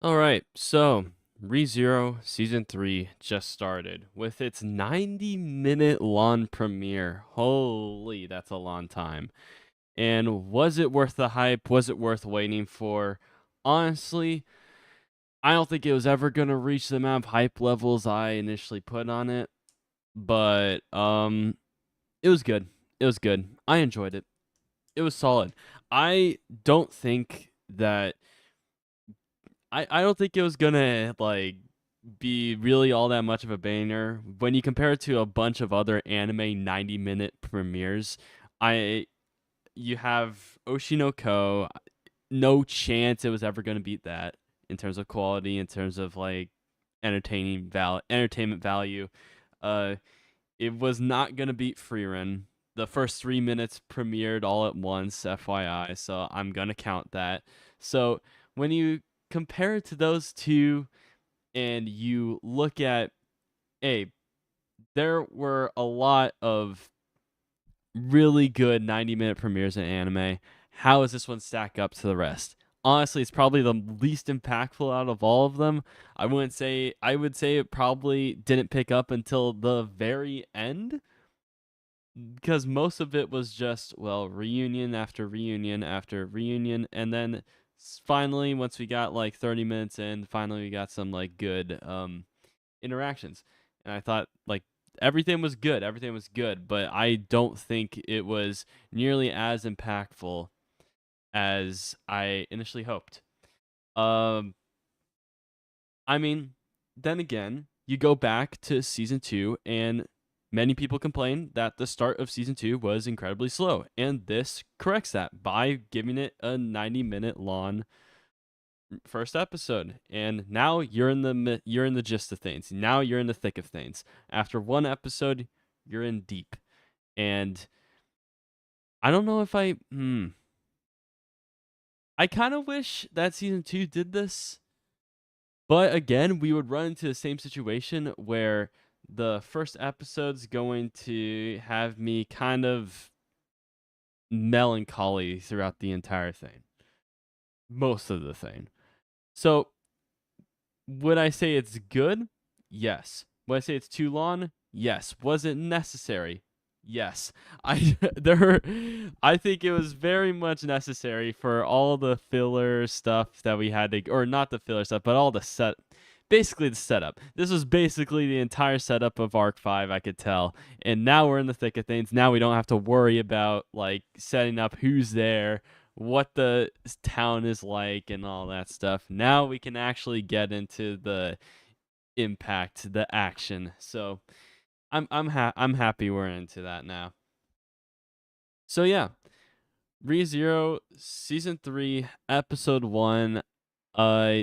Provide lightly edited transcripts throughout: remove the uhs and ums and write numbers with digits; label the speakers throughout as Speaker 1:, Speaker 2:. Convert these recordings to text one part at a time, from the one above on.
Speaker 1: All right, so ReZero Season 3 just started with its 90-minute lawn premiere. Holy, that's a long time. And was it worth the hype? Was it worth waiting for? Honestly, I don't think it was ever going to reach the amount of hype levels I initially put on it, but it was good. It was good. I enjoyed it. It was solid. I don't think that I don't think it was gonna like be really all that much of a banger when you compare it to a bunch of other anime 90-minute premieres. I You have Oshinoko. No chance it was ever gonna beat that in terms of quality, in terms of like entertainment value. Uh, it was not gonna beat Freerun. The first 3 minutes premiered all at once, FYI. So I'm gonna count that. So when you compare it to those two and you look at, hey, there were a lot of really good 90-minute premieres in anime. How does this one stack up to the rest? Honestly, it's probably the least impactful out of all of them. I would say it probably didn't pick up until the very end because most of it was just, well, reunion after reunion after reunion, and then finally once we got like 30 minutes in, finally we got some like good interactions. And I thought like everything was good, but I don't think it was nearly as impactful as I initially hoped. Um I mean, then again, you go back to season 2 and many people complain that the start of season 2 was incredibly slow, and this corrects that by giving it a 90-minute long first episode. And now you're in the gist of things. Now you're in the thick of things. After one episode, you're in deep. And I don't know if I kind of wish that season 2 did this. But again, we would run into the same situation where the first episode's going to have me kind of melancholy throughout the entire thing. Most of the thing. So, would I say it's good? Yes. Would I say it's too long? Yes. Was it necessary? Yes. I think it was very much necessary for all the filler stuff that we had to, or not the filler stuff, but all the basically the setup. This was basically the entire setup of Arc 5, I could tell. And now we're in the thick of things. Now we don't have to worry about like setting up who's there, what the town is like, and all that stuff. Now we can actually get into the impact, the action. So I'm happy we're into that now. So yeah, ReZero season 3 episode 1. Uh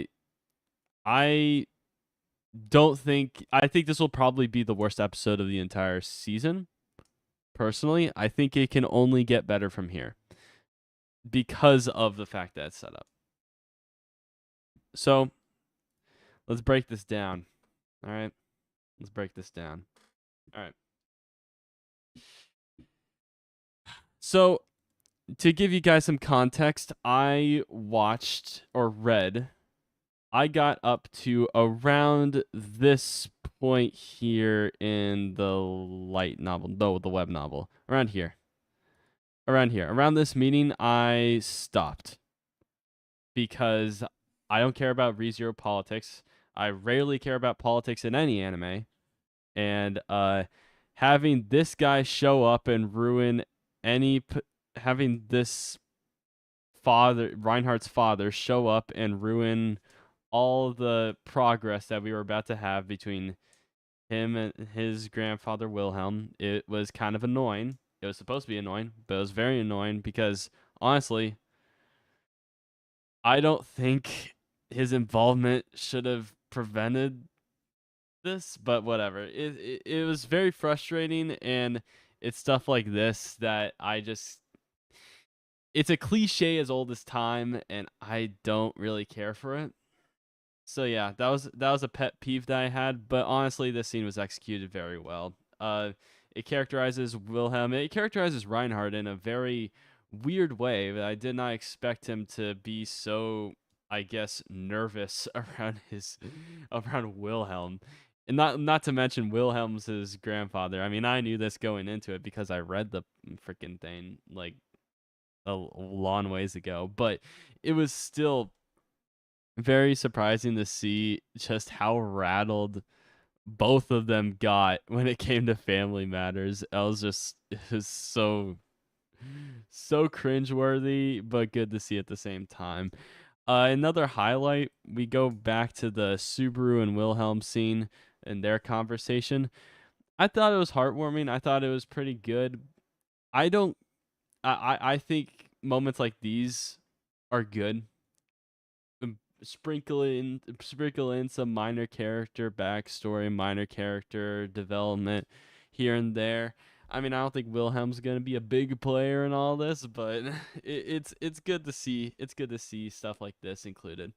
Speaker 1: I I think this will probably be the worst episode of the entire season. Personally, I think it can only get better from here because of the fact that it's set up. So, let's break this down. All right. Let's break this down. All right. So, to give you guys some context, I got up to around this point here in the light novel, no, the web novel, around here. Around here. Around this meeting, I stopped because I don't care about ReZero politics. I rarely care about politics in any anime. And having this guy show up and ruin having this Reinhardt's father, show up and ruin all the progress that we were about to have between him and his grandfather Wilhelm. It was kind of annoying. It was supposed to be annoying, but it was very annoying because honestly, I don't think his involvement should have prevented this, but whatever. It was very frustrating, and it's stuff like this that I just it's a cliche as old as time, and I don't really care for it. So yeah, that was a pet peeve that I had, but honestly, this scene was executed very well. It characterizes Wilhelm, it characterizes Reinhardt in a very weird way. That I did not expect him to be so I guess, nervous around Wilhelm. And not to mention Wilhelm's his grandfather. I mean, I knew this going into it because I read the freaking thing like a long ways ago, but it was still very surprising to see just how rattled both of them got when it came to family matters. It was so cringeworthy, but good to see at the same time. Another highlight, we go back to the Subaru and Wilhelm scene and their conversation. I thought it was heartwarming. I thought it was pretty good. I don't. I think moments like these are good. Sprinkle in some minor character backstory, minor character development here and there. I mean, I don't think Wilhelm's gonna be a big player in all this, but it's good to see. It's good to see stuff like this included.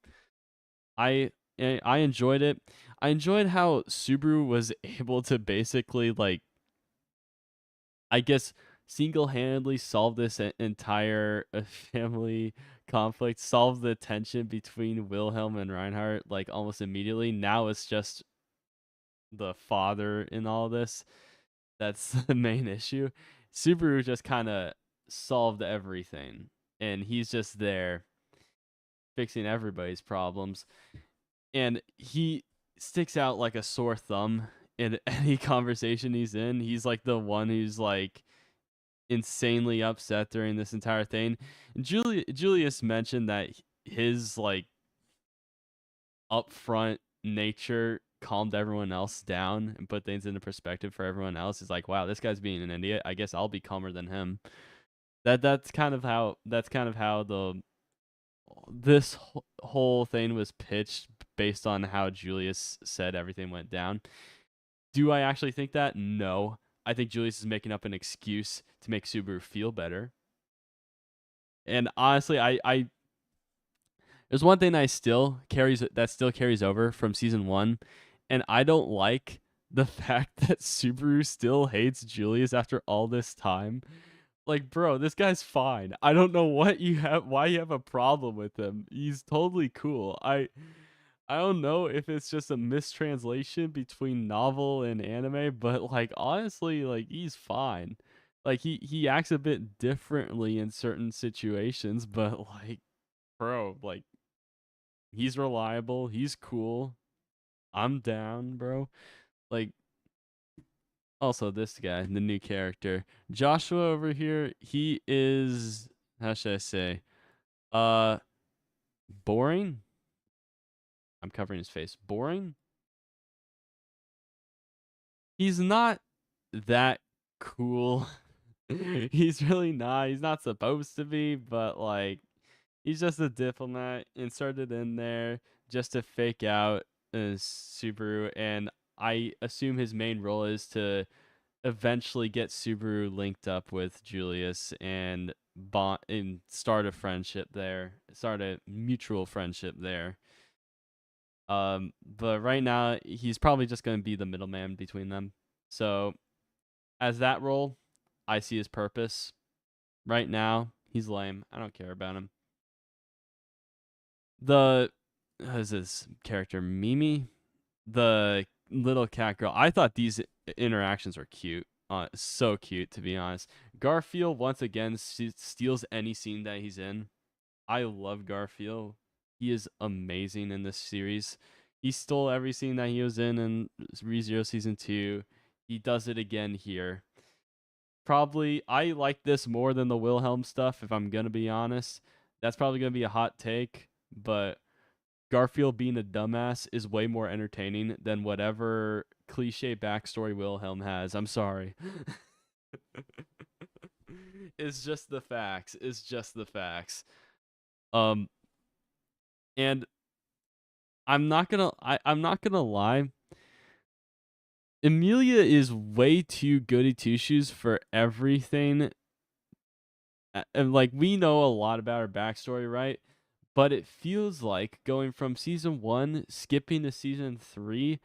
Speaker 1: I enjoyed it. I enjoyed how Subaru was able to basically like, I guess, single-handedly solve this entire family conflict, solve the tension between Wilhelm and Reinhardt like almost immediately. Now it's just the father in all this. That's the main issue. Subaru just kind of solved everything, and he's just there fixing everybody's problems. And he sticks out like a sore thumb in any conversation he's in. He's like the one who's like insanely upset during this entire thing. And Julius mentioned that his like upfront nature calmed everyone else down and put things into perspective for everyone else. He's like, wow, this guy's being an idiot. I guess I'll be calmer than him. That's kind of how the this whole thing was pitched based on how Julius said everything went down. Do I actually think that? No. I think Julius is making up an excuse to make Subaru feel better. And honestly, I there's one thing that still carries over from season 1, and I don't like the fact that Subaru still hates Julius after all this time. Like, bro, this guy's fine. I don't know why you have a problem with him. He's totally cool. I don't know if it's just a mistranslation between novel and anime, but like honestly, like he's fine. Like he acts a bit differently in certain situations, but like bro, like he's reliable, he's cool. I'm down, bro. Like also this guy, the new character, Joshua over here, he is, how should I say? Uh boring. I'm covering his face. Boring? He's not that cool. He's really not. He's not supposed to be, but like he's just a diplomat inserted in there just to fake out Subaru, and I assume his main role is to eventually get Subaru linked up with Julius and bond and start a friendship there, start a mutual friendship there. But right now he's probably just going to be the middleman between them. So as that role, I see his purpose. Right now, he's lame. I don't care about him. The Who's this character? Mimi, the little cat girl. I thought these interactions were cute. So cute, to be honest. Garfield once again steals any scene that he's in. I love Garfield. He is amazing in this series. He stole every scene that he was in ReZero Season 2. He does it again here. Probably, I like this more than the Wilhelm stuff, if I'm going to be honest. That's probably going to be a hot take, but Garfield being a dumbass is way more entertaining than whatever cliche backstory Wilhelm has. I'm sorry. It's just the facts. It's just the facts. Um, and I'm not gonna lie. Emilia is way too goody two shoes for everything. And like we know a lot about her backstory, right? But it feels like going from season 1 skipping to season 3,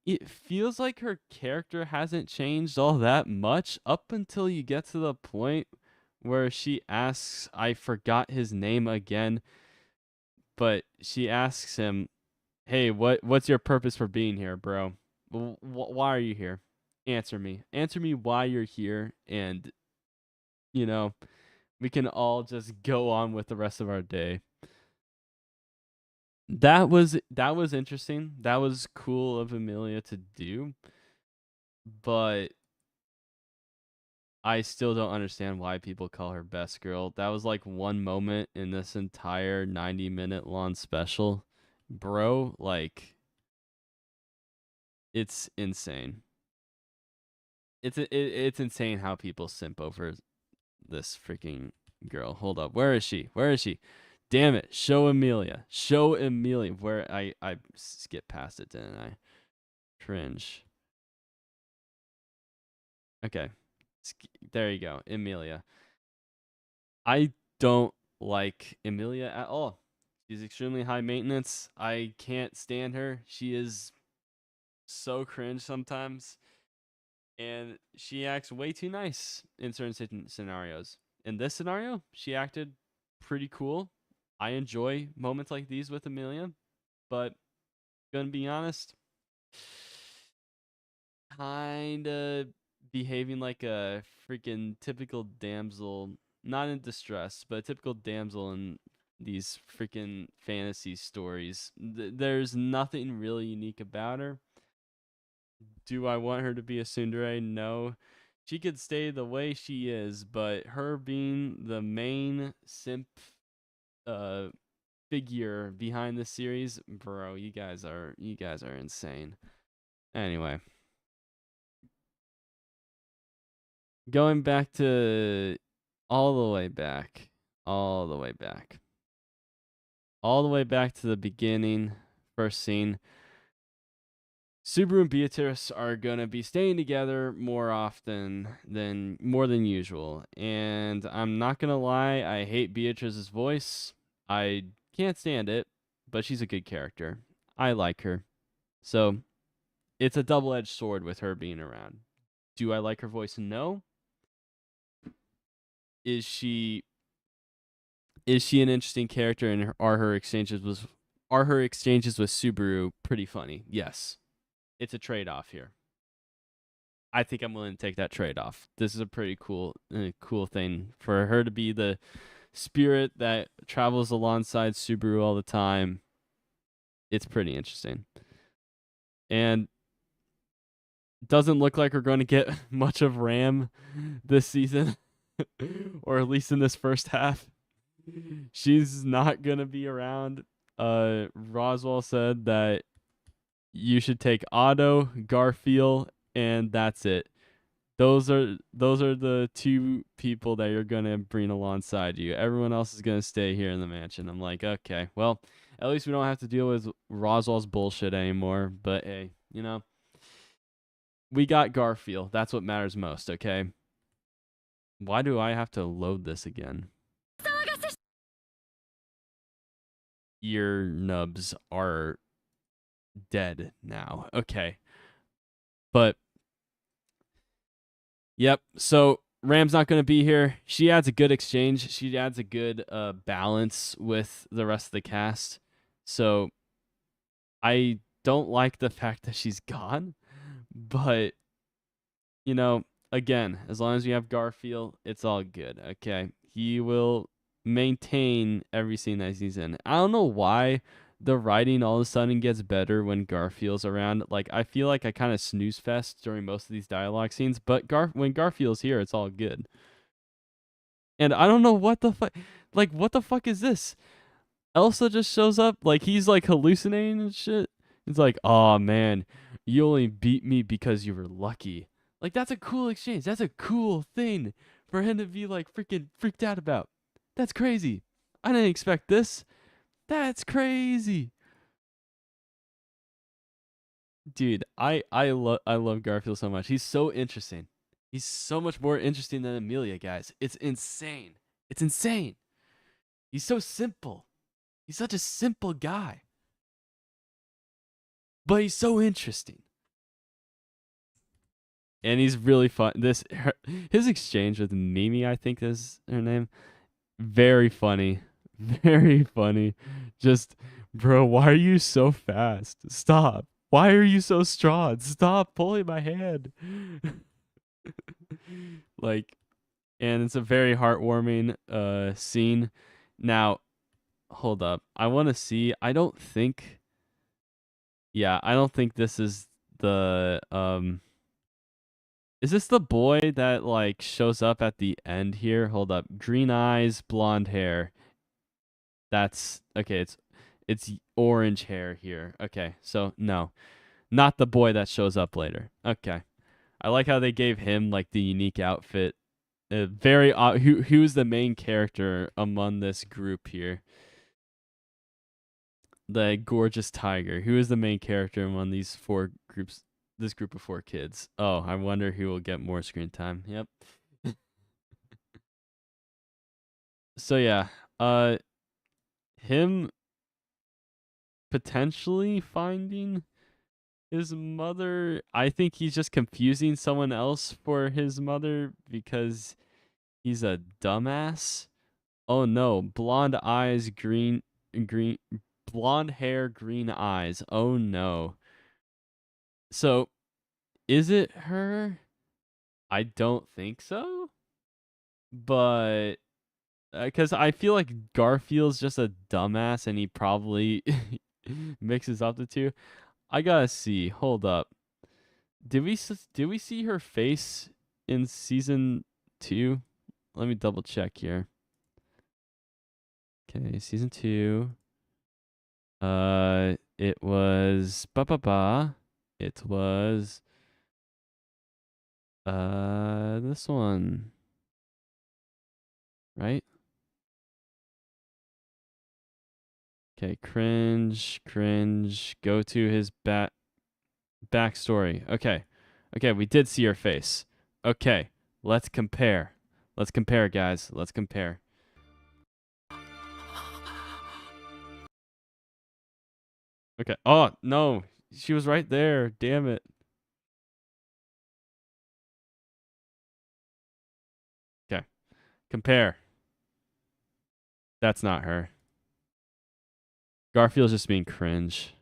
Speaker 1: it feels like her character hasn't changed all that much up until you get to the point where she asks, I forgot his name again, But she asks him, "Hey, what's your purpose for being here, bro? Why are you here? Answer me. Answer me why you're here, and you know, we can all just go on with the rest of our day." That was interesting. That was cool of Emilia to do, but I still don't understand why people call her best girl. That was like one moment in this entire 90-minute long special. Bro, like it's insane. It's insane how people simp over this freaking girl. Hold up. Where is she? Where is she? Damn it. Show Emilia. Show Emilia. Where I skipped past it, didn't I? Cringe. Okay. There you go. Emilia. I don't like Emilia at all. She's extremely high maintenance. I can't stand her. She is so cringe sometimes. And she acts way too nice in certain scenarios. In this scenario, she acted pretty cool. I enjoy moments like these with Emilia, but gonna be honest, kinda behaving like a freaking typical damsel, not in distress, but a typical damsel in these freaking fantasy stories. There's nothing really unique about her. Do I want her to be a tsundere? No. She could stay the way she is, but her being the main simp uh figure behind the series, bro, you guys are insane. Anyway, going back to all the way back, all the way back, all the way back to the beginning, first scene. Subaru and Beatrice are gonna be staying together more than usual. And I'm not gonna lie, I hate Beatrice's voice. I can't stand it, but she's a good character. I like her. So it's a double-edged sword with her being around. Do I like her voice? No. Is she an interesting character, and are her exchanges with Subaru pretty funny? Yes. It's a trade-off here. I think I'm willing to take that trade off. This is a pretty cool thing for her to be the spirit that travels alongside Subaru all the time. It's pretty interesting. And doesn't look like we're going to get much of Ram this season, or at least in this first half. She's not going to be around. Roswaal said that you should take Otto, Garfield, and that's it. Those are the two people that you're gonna bring alongside you. Everyone else is gonna stay here in the mansion. I'm like, okay, well, at least we don't have to deal with Roswell's bullshit anymore. But hey, we got Garfield. That's what matters most. Okay. Why do I have to load this again? Ear nubs are dead now. Okay, but yep. So Ram's not going to be here. She adds a good exchange. She adds a good balance with the rest of the cast. So I don't like the fact that she's gone, but again, as long as you have Garfield, it's all good. Okay, he will maintain every scene that he's in. I don't know why the writing all of a sudden gets better when Garfield's around. Like, I feel like I kind of snooze fest during most of these dialogue scenes, but when Garfield's here, it's all good. And I don't know what the fuck, like, what the fuck is this? Elsa just shows up, like he's like hallucinating and shit. It's like, oh man, you only beat me because you were lucky. Like, that's a cool exchange. That's a cool thing for him to be like freaking freaked out about. That's crazy. I didn't expect this. That's crazy. Dude, I love Garfield so much. He's so interesting. He's so much more interesting than Emilia, guys. It's insane. It's insane. He's so simple. He's such a simple guy. But he's so interesting. And he's really fun. His exchange with Mimi, I think is her name, very funny, Very funny. Just, bro, why are you so fast? Stop. Why are you so strong? Stop pulling my hand. Like, and it's a very heartwarming scene. Now, hold up. I want to see. I don't think, yeah, I don't think this is the is this the boy that like shows up at the end here? Hold up. Green eyes, blonde hair. That's okay, it's orange hair here. Okay. So, no. Not the boy that shows up later. Okay. I like how they gave him like the unique outfit. Very who's the main character among this group here? The gorgeous tiger. Who is the main character among these four groups? This group of four kids. Oh, I wonder who will get more screen time. Yep. So yeah, him potentially finding his mother. I think he's just confusing someone else for his mother because he's a dumbass. Oh no, blonde eyes, green, blonde hair, green eyes. Oh no. So, is it her? I don't think so. But because I feel like Garfield's just a dumbass and he probably mixes up the two. I gotta see. Hold up. Did we see her face in season 2? Let me double check here. Okay, season 2. It was It was this one, right? Okay, cringe. Go to his backstory. Okay, we did see her face. Okay, let's compare. Let's compare, guys. Let's compare. Okay. Oh no, she was right there. Damn it. Okay, compare. That's not her. Garfield's just being cringe.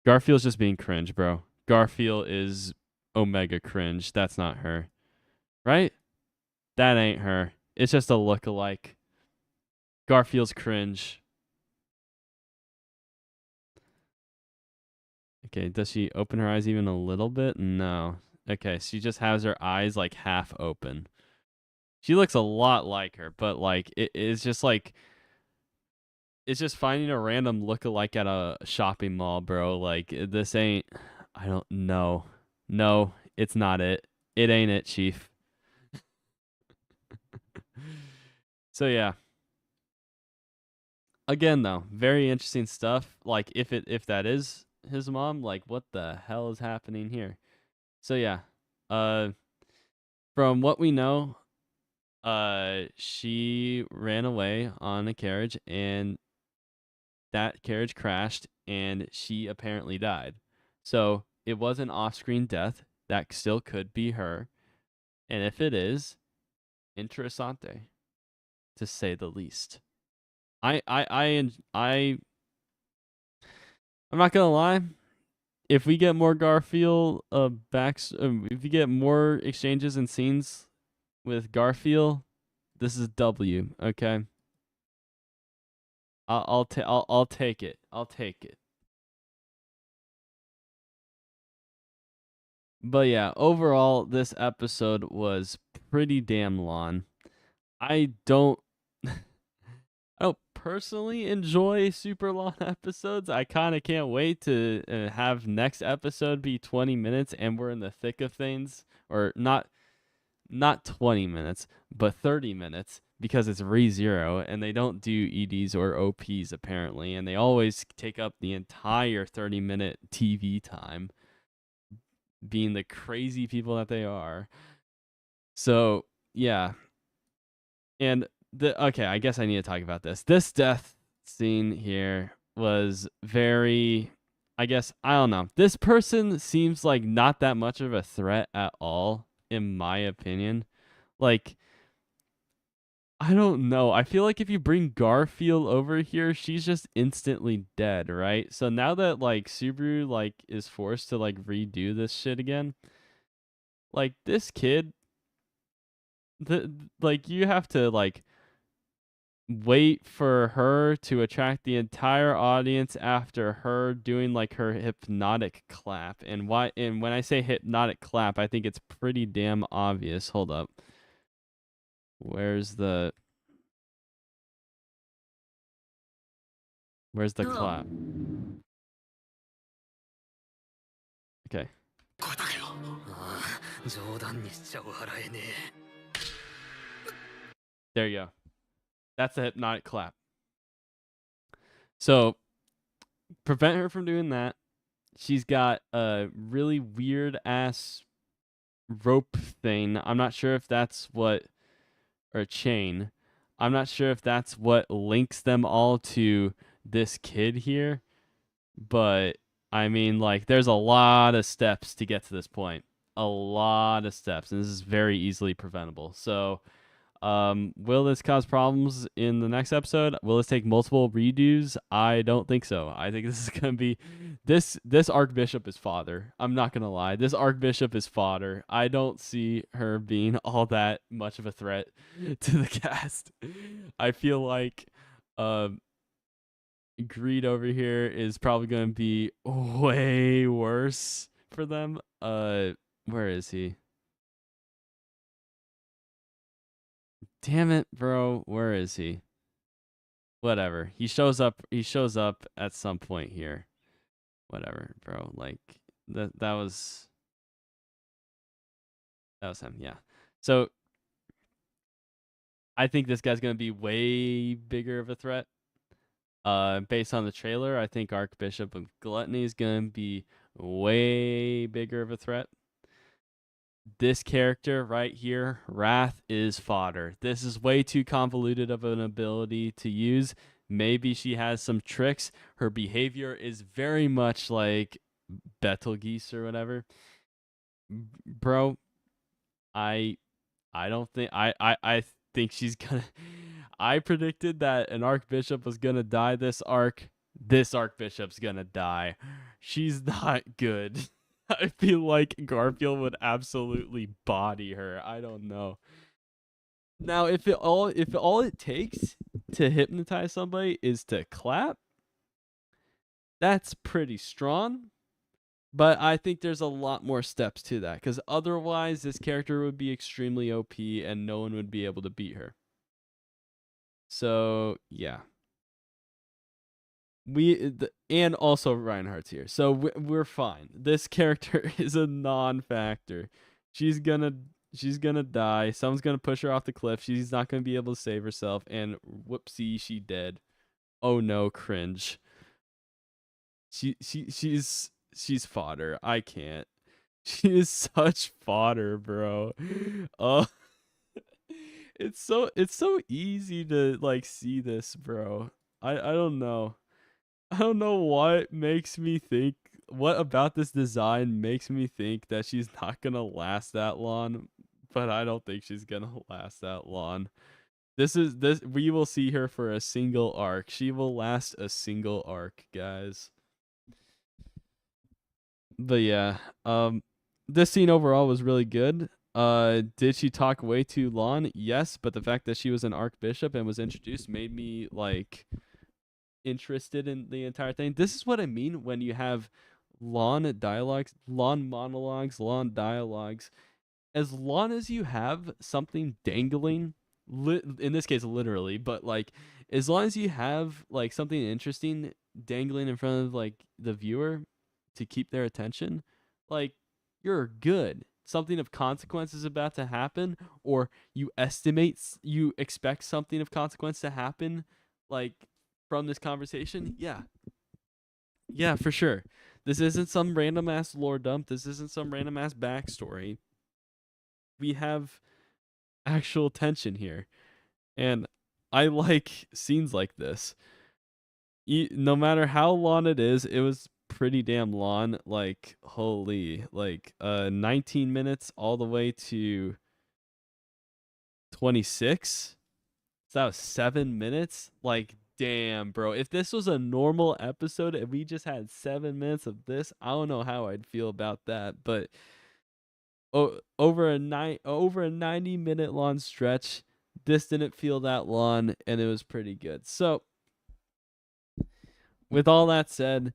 Speaker 1: Garfield's just being cringe, bro. Garfield is omega cringe. That's not her. Right? That ain't her. It's just a look-alike. Garfield's cringe. Okay, does she open her eyes even a little bit? No. Okay, she just has her eyes like half open. She looks a lot like her, but like it's just like it's just finding a random look-alike at a shopping mall, bro. Like this ain't. I don't know. No, it's not it. It ain't it, Chief. So yeah. Again though, very interesting stuff. Like if that is his mom, like what the hell is happening here? So yeah. Uh from what we know, she ran away on a carriage and that carriage crashed and she apparently died. So it was an off-screen death. That still could be her. And if it is, interessante, to say the least. I'm not gonna lie. If we get more Garfield if we get more exchanges and scenes with Garfield, this is W. Okay, I'll take it. I'll take it. But yeah, overall, this episode was pretty damn long. I don't I don't personally enjoy super long episodes. I kind of can't wait to have next episode be 20 minutes and we're in the thick of things, or not 20 minutes, but 30 minutes because it's ReZero and they don't do EDs or OPs apparently, and they always take up the entire 30-minute TV time, being the crazy people that they are. So, yeah. And okay, I guess I need to talk about this. This death scene here was very, I guess, I don't know. This person seems like not that much of a threat at all, in my opinion. Like, I don't know. I feel like if you bring Garfield over here, she's just instantly dead, right? So now that like Subaru like is forced to like redo this shit again, like this kid, like you have to like wait for her to attract the entire audience after her doing like her hypnotic clap. And when I say hypnotic clap, I think it's pretty damn obvious. Hold up. Where's the clap? Okay.
Speaker 2: 声だけよ。ああ、冗談にしちゃお払えねえ。
Speaker 1: There you go. That's a hypnotic clap. So prevent her from doing that. She's got a really weird ass rope thing. I'm not sure if that's what, or chain. I'm not sure if that's what links them all to this kid here, but I mean, like, there's a lot of steps to get to this point. A lot of steps, and this is very easily preventable. So, will this cause problems in the next episode? Will this take multiple redos? I don't think so. I think this is gonna be this Archbishop is fodder. I'm not gonna lie. This Archbishop is fodder. I don't see her being all that much of a threat to the cast. I feel like Greed over here is probably gonna be way worse for them. Where is he? Damn it, bro. Where is he? Whatever. He shows up at some point here. Whatever, bro. Like that was him, yeah. So I think this guy's gonna be way bigger of a threat. Based on the trailer, I think Archbishop of Gluttony is gonna be way bigger of a threat. This character right here, Wrath, is fodder. This is way too convoluted of an ability to use. Maybe she has some tricks. Her behavior is very much like Betelgeuse or whatever. Bro, I don't think I think she's gonna I predicted that an Archbishop was gonna die this arc. This Archbishop's gonna die. She's not good. I feel like Garfield would absolutely body her. I don't know. Now, if all it takes to hypnotize somebody is to clap, that's pretty strong. But I think there's a lot more steps to that because otherwise, this character would be extremely OP and no one would be able to beat her. So yeah, and also Reinhardt's here, so we're fine. This character is a non-factor. She's gonna die. Someone's gonna push her off the cliff. She's not gonna be able to save herself, and whoopsie, she dead. Oh no, cringe. She's fodder. I can't. She is such fodder, bro. Oh, it's so easy to like see this, bro. I don't know. I don't know what about this design makes me think that she's not gonna last that long, but I don't think she's gonna last that long. This we will see her for a single arc. She will last a single arc, guys. But yeah, this scene overall was really good. Did she talk way too long? Yes, but the fact that she was an Archbishop and was introduced made me like interested in the entire thing. This is what I mean when you have long dialogues, long monologues, long dialogues. As long as you have something dangling, in this case literally, but like as long as you have like something interesting dangling in front of like the viewer to keep their attention, like you're good. Something of consequence is about to happen, or you expect something of consequence to happen, like from this conversation. Yeah, for sure. This isn't some random ass lore dump. This isn't some random ass backstory. We have actual tension here, and I like scenes like this. No matter how long it is, it was pretty damn long. Like holy, like 19 minutes all the way to 26. So that was 7 minutes. Like, damn, bro. If this was a normal episode and we just had 7 minutes of this, I don't know how I'd feel about that. But over a 90-minute long stretch, this didn't feel that long, and it was pretty good. So, with all that said,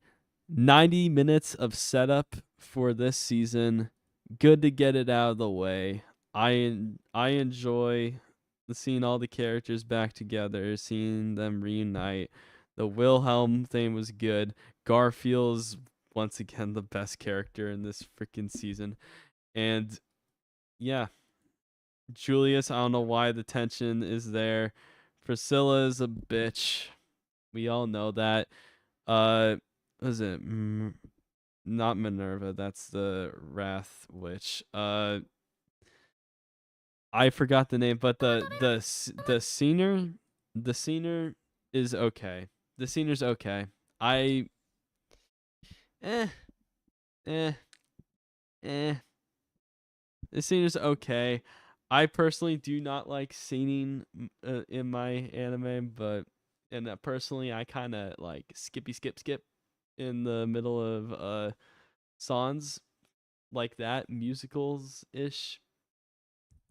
Speaker 1: 90 minutes of setup for this season. Good to get it out of the way. I enjoy seeing all the characters back together, seeing them reunite. The Wilhelm thing was good. Garfield's once again the best character in this freaking season. And yeah, Julius, I don't know why the tension is there. Priscilla is a bitch. We all know that. What is it? Not Minerva. That's the Wrath Witch. I forgot the name, but the senior is okay. The senior's okay. I eh eh eh. The senior's okay. I personally do not like singing in my anime, but and personally I kind of like skippy skip in the middle of songs like that, musicals ish.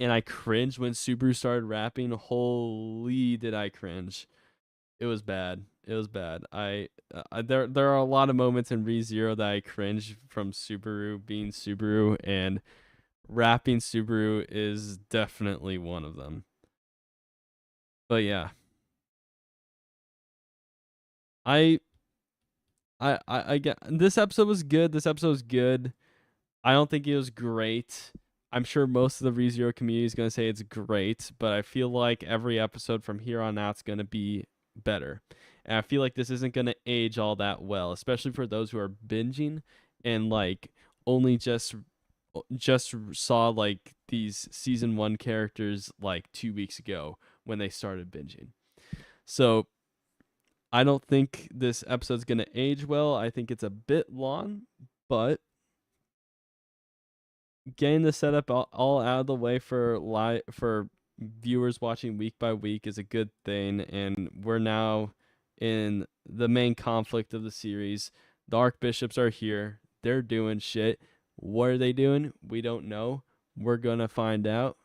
Speaker 1: And I cringed when Subaru started rapping. Holy, did I cringe! It was bad. It was bad. There are a lot of moments in ReZero that I cringe from Subaru being Subaru, and rapping Subaru is definitely one of them. But yeah, I I get this episode was good. This episode was good. I don't think it was great. I'm sure most of the ReZero community is going to say it's great, but I feel like every episode from here on out is going to be better. And I feel like this isn't going to age all that well, especially for those who are binging and like only just saw like these season 1 characters like 2 weeks ago when they started binging. So, I don't think this episode's going to age well. I think it's a bit long, but getting the setup all out of the way for viewers watching week by week is a good thing, and we're now in the main conflict of the series. The Archbishops are here. They're doing shit. What are they doing? We don't know. We're gonna find out,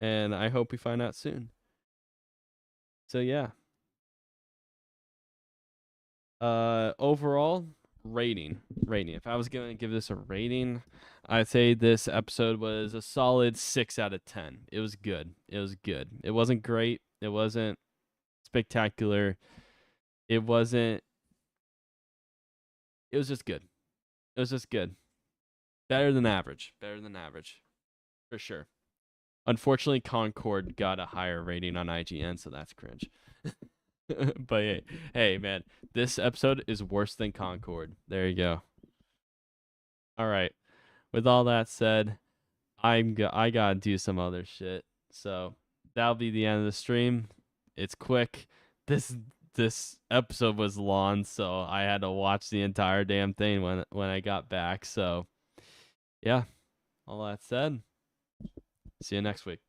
Speaker 1: and I hope we find out soon. So yeah. Overall rating. If I was gonna give this a rating, I'd say this episode was a solid 6 out of 10. It was good. It was good. It wasn't great. It wasn't spectacular. It wasn't. It was just good. It was just good. Better than average. Better than average, for sure. Unfortunately, Concord got a higher rating on IGN, so that's cringe. But hey, man, this episode is worse than Concord. There you go. All right. With all that said, I gotta do some other shit. So that'll be the end of the stream. It's quick. This episode was long, so I had to watch the entire damn thing when I got back. So yeah, all that said, see you next week.